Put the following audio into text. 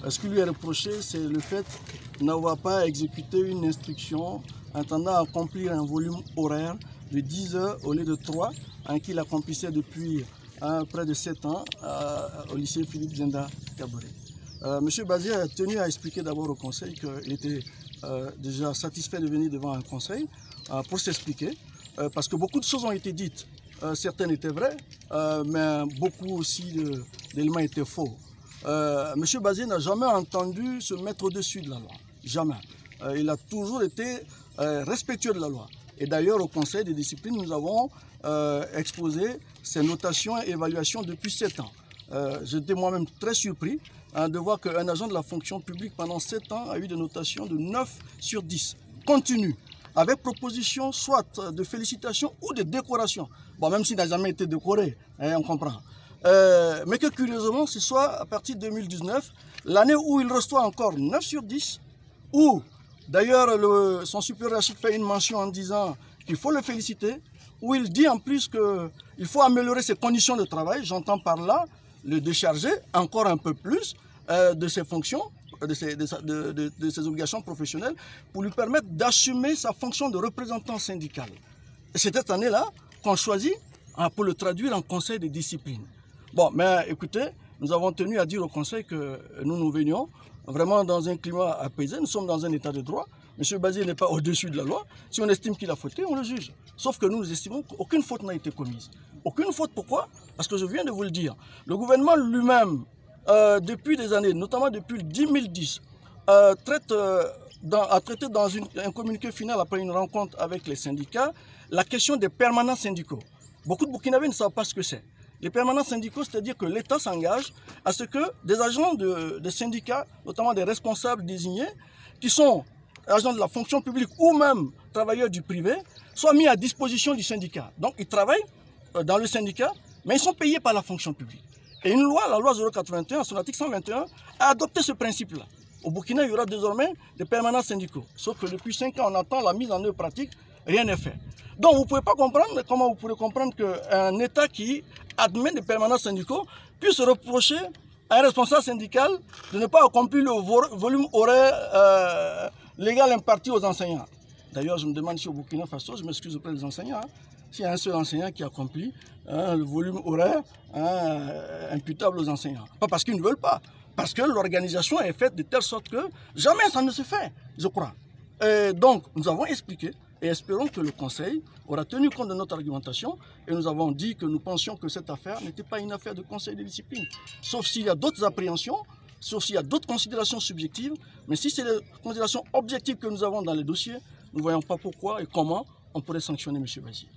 Ce qui lui est reproché, c'est le fait de n'avoir pas exécuté une instruction entendant accomplir un volume horaire de 10 heures au lieu de 3, qu'il accomplissait depuis près de 7 ans au lycée Philippe Zenda Kaboré. Monsieur Bazir a tenu à expliquer d'abord au conseil qu'il était déjà satisfait de venir devant un conseil pour s'expliquer, parce que beaucoup de choses ont été dites. Certaines étaient vraies, mais beaucoup aussi d'éléments étaient faux. Monsieur Bazir n'a jamais entendu se mettre au-dessus de la loi. Jamais. Il a toujours été respectueux de la loi. Et d'ailleurs, au conseil des disciplines, nous avons exposé ces notations et évaluations depuis 7 ans. J'étais moi-même très surpris de voir qu'un agent de la fonction publique pendant 7 ans a eu des notations de 9 sur 10, continue, avec proposition soit de félicitations ou de décoration. Bon, même s'il n'a jamais été décoré, on comprend. Mais que curieusement, ce soit à partir de 2019, l'année où il reçoit encore 9 sur 10, où d'ailleurs son supérieur hiérarchique fait une mention en disant qu'il faut le féliciter, où il dit en plus qu'il faut améliorer ses conditions de travail, j'entends par là le décharger encore un peu plus de ses fonctions, de ses obligations professionnelles, pour lui permettre d'assumer sa fonction de représentant syndical. Et c'est cette année-là qu'on choisit pour le traduire en conseil de discipline. Bon, mais écoutez, nous avons tenu à dire au conseil que nous venions vraiment dans un climat apaisé, nous sommes dans un état de droit. M. Bazir n'est pas au-dessus de la loi. Si on estime qu'il a fauté, on le juge. Sauf que nous estimons qu'aucune faute n'a été commise. Aucune faute, pourquoi? Parce que je viens de vous le dire. Le gouvernement lui-même, depuis des années, notamment depuis 2010, a traité dans un communiqué final après une rencontre avec les syndicats la question des permanents syndicaux. Beaucoup de Burkinabés ne savent pas ce que c'est. Les permanents syndicaux, c'est-à-dire que l'État s'engage à ce que des agents des syndicats, notamment des responsables désignés, qui sont agents de la fonction publique ou même travailleurs du privé, soient mis à disposition du syndicat. Donc ils travaillent dans le syndicat, mais ils sont payés par la fonction publique. Et une loi, la loi 081, son article 121, a adopté ce principe-là. Au Burkina, il y aura désormais des permanents syndicaux. Sauf que depuis 5 ans, on attend la mise en œuvre pratique, rien n'est fait. Donc vous ne pouvez pas comprendre comment vous pourrez comprendre qu'un État qui admet des permanents syndicaux puisse reprocher à un responsable syndical de ne pas accomplir le volume horaire légal imparti aux enseignants. D'ailleurs, je me demande si au Burkina Faso, je m'excuse auprès des enseignants, s'il y a un seul enseignant qui accomplit le volume horaire imputable aux enseignants. Pas parce qu'ils ne veulent pas, parce que l'organisation est faite de telle sorte que jamais ça ne se fait, je crois. Et donc, nous avons expliqué et espérons que le Conseil aura tenu compte de notre argumentation et nous avons dit que nous pensions que cette affaire n'était pas une affaire de conseil de discipline, sauf s'il y a d'autres appréhensions, sauf s'il y a d'autres considérations subjectives, mais si c'est les considérations objectives que nous avons dans les dossiers, nous ne voyons pas pourquoi et comment on pourrait sanctionner M. Bazir.